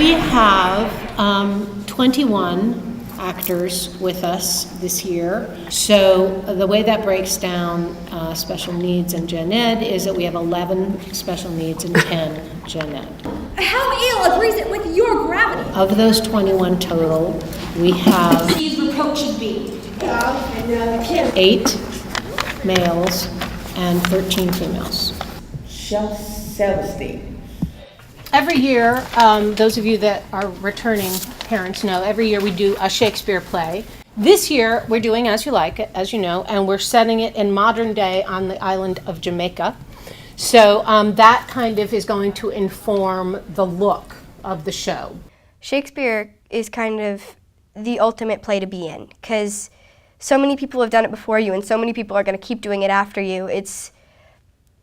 We have 21 actors with us this year. So the way that breaks down special needs and gen ed is that we have 11 special needs and 10 gen ed. How ill agrees it with your gravity? Of those 21 total, we have These reproaches be 8 males and 13 females. Self-esteem. Every year, those of you that are returning parents know, every year we do a Shakespeare play. This year, we're doing As You Like It, as you know, and we're setting it in modern day on the island of Jamaica. So that kind of is going to inform the look of the show. Shakespeare is kind of the ultimate play to be in, because so many people have done it before you, and so many people are going to keep doing it after you.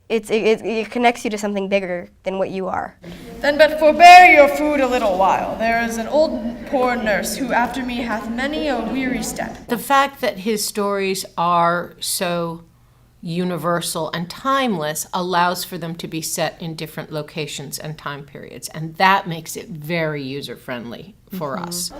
It connects you to something bigger than what you are. Then but forbear your food a little while. There is an old poor nurse who after me hath many a weary step. The fact that his stories are so universal and timeless allows for them to be set in different locations and time periods, and that makes it very user-friendly for us.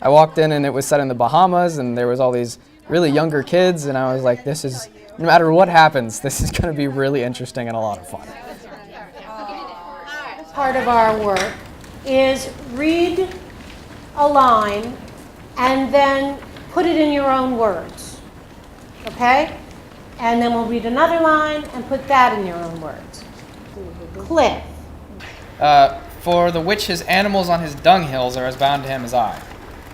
I walked in and it was set in the Bahamas, and there was all these really younger kids, and I was like, this is, no matter what happens, this is going to be really interesting and a lot of fun. Part of our work is read a line and then put it in your own words, okay? And then we'll read another line and put that in your own words. Cliff. For the which his animals on his dunghills are as bound to him as I.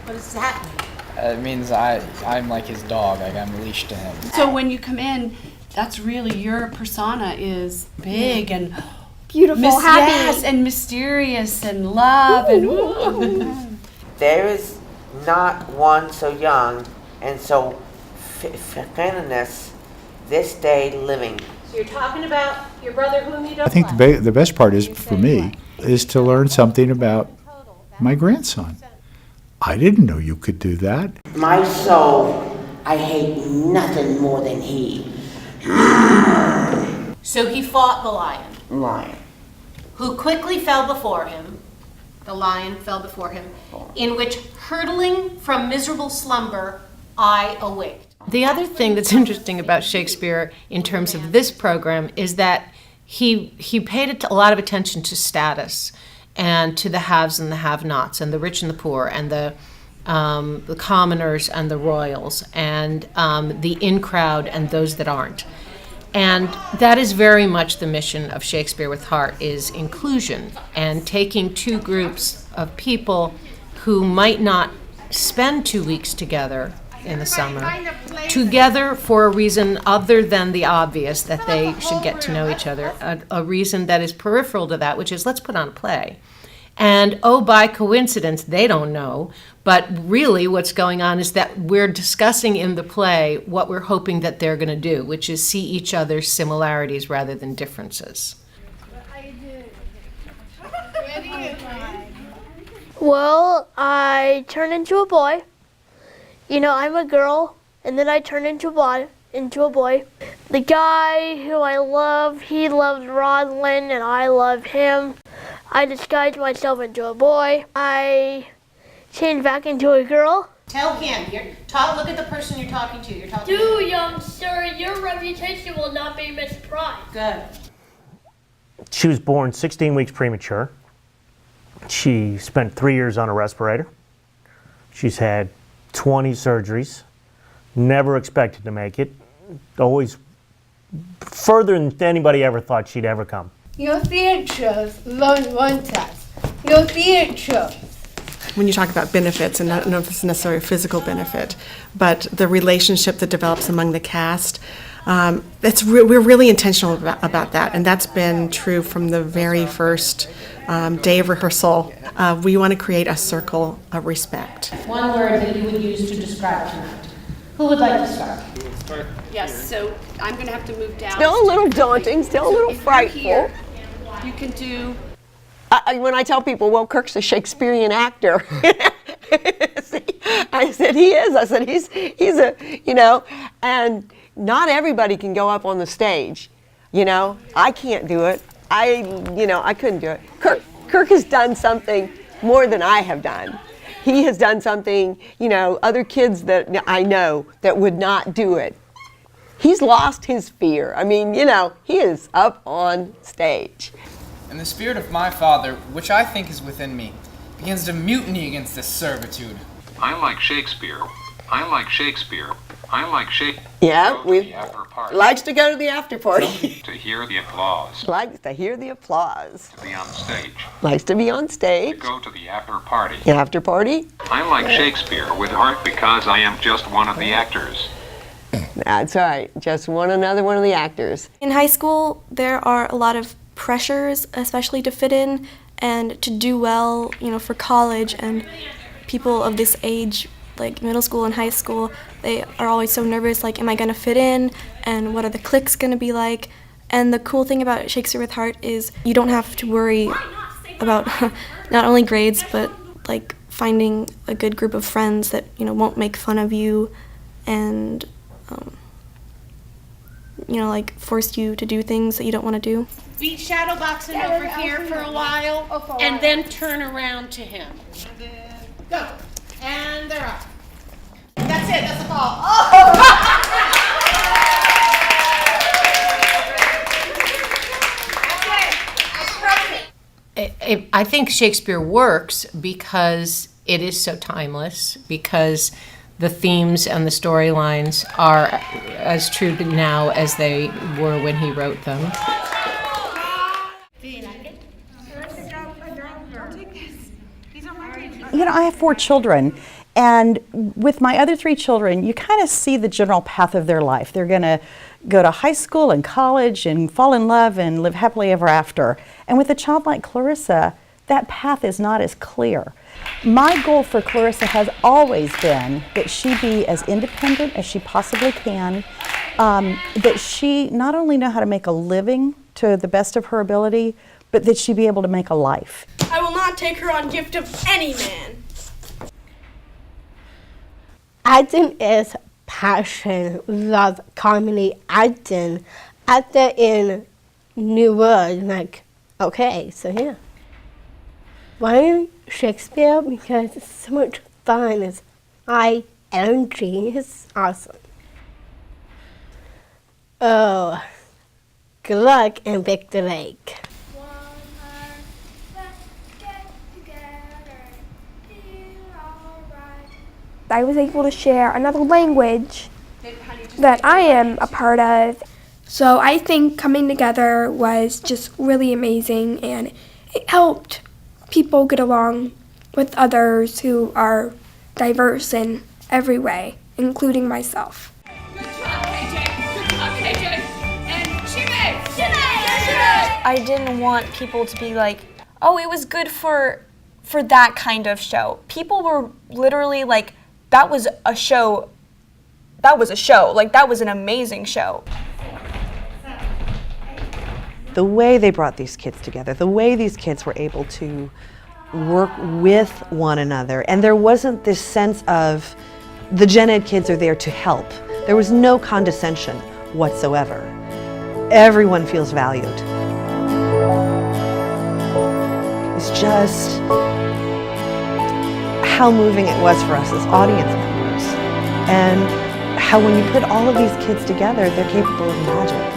What does that mean? It means I'm like his dog, like I'm leashed to him. So when you come in, that's really your persona is big and Beautiful, happy. yes, and mysterious and love and There is not one so young and so feminist this day living. So you're talking about your brother whom you don't I think like. the best part is, for me, is to learn something about my grandson. I didn't know you could do that. My soul, I hate nothing more than he. So he fought the Lion. who quickly fell before him. The lion fell before him, in which hurtling from miserable slumber, I awaked. The other thing that's interesting about Shakespeare in terms of this program is that he paid a lot of attention to status and to the haves and the have-nots and the rich and the poor and the commoners and the royals and the in-crowd and those that aren't. And that is very much the mission of Shakespeare with Heart, is inclusion and taking two groups of people who might not spend 2 weeks together in the summer together for a reason other than the obvious that they should get to know each other, a reason that is peripheral to that, which is let's put on a play. And oh, by coincidence, they don't know, but really what's going on is that we're discussing in the play what we're hoping that they're going to do, which is see each other's similarities rather than differences. Well, I turn into a boy. You know, I'm a girl, and then I turn into a boy. The guy who I love, he loves Rosalind, and I love him. I disguise myself into a boy. I change back into a girl. Tell him. Look at the person you're talking to. Do, young sir, your reputation will not be misprized. Good. She was born 16 weeks premature. She spent 3 years on a respirator. She's had 20 surgeries. Never expected to make it. Always further than anybody ever thought she'd ever come. Your features learn one test. Your features. when you talk about benefits, and I don't know if it's necessarily a physical benefit, but the relationship that develops among the cast, we're really intentional about that, and that's been true from the very first day of rehearsal. We want to create a circle of respect. One word that you would use to describe tonight. Who would like to start? Yes, so I'm going to have to move down. Still a little daunting, still a little frightful. Here, you can do... when I tell people, well, Kirk's a Shakespearean actor. I said, he is. I said, he's a, and not everybody can go up on the stage. I can't do it. I couldn't do it. Kirk has done something more than I have done. He has done something, other kids that I know that would not do it. He's lost his fear. I mean, he is up on stage. And the spirit of my Father, which I think is within me, begins to mutiny against this servitude. I like Shakespeare. I like Shakespeare. I like Shakespeare. Yeah, likes to go to the after party. To hear the applause. Likes to hear the applause. To be on stage. Likes to be on stage. To go to the after party. The after party. I like Shakespeare with heart because I am just one of the actors. That's right, just another one of the actors. In high school, there are a lot of pressures, especially to fit in and to do well, for college, and people of this age, like middle school and high school, they are always so nervous, like, am I gonna fit in, and what are the cliques gonna be like? And the cool thing about Shakespeare with Heart is you don't have to worry about not only grades, but like finding a good group of friends that, won't make fun of you and like force you to do things that you don't want to do. Be shadow boxing over here for a while, and then turn around to him. And then go. And they're up. That's it, that's the fall. I think Shakespeare works because it is so timeless, because the themes and the storylines are as true now as they were when he wrote them. I have 4 children, and with my other 3 children, you kind of see the general path of their life. They're going to go to high school and college and fall in love and live happily ever after. And with a child like Clarissa, that path is not as clear. My goal for Clarissa has always been that she be as independent as she possibly can, that she not only know how to make a living to the best of her ability, but that she be able to make a life. I will not take her on gift of any man. Acting is passion, love, comedy, acting in new world, okay, so yeah. Why Shakespeare? Because it's so much fun, it's high energy, it's awesome. Oh, good luck and pick the lake. I was able to share another language that I am a part of. So I think coming together was just really amazing, and it helped people get along with others who are diverse in every way, including myself. Good job, KJ. Good job, KJ. And Shimei. I didn't want people to be like, oh, it was good for that kind of show. People were literally like, that was a show. Like, that was an amazing show. The way they brought these kids together, the way these kids were able to work with one another, and there wasn't this sense of the gen ed kids are there to help. There was no condescension whatsoever. Everyone feels valued. It's just how moving it was for us as audience members, and how when you put all of these kids together, they're capable of magic.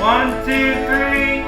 1, 2, 3.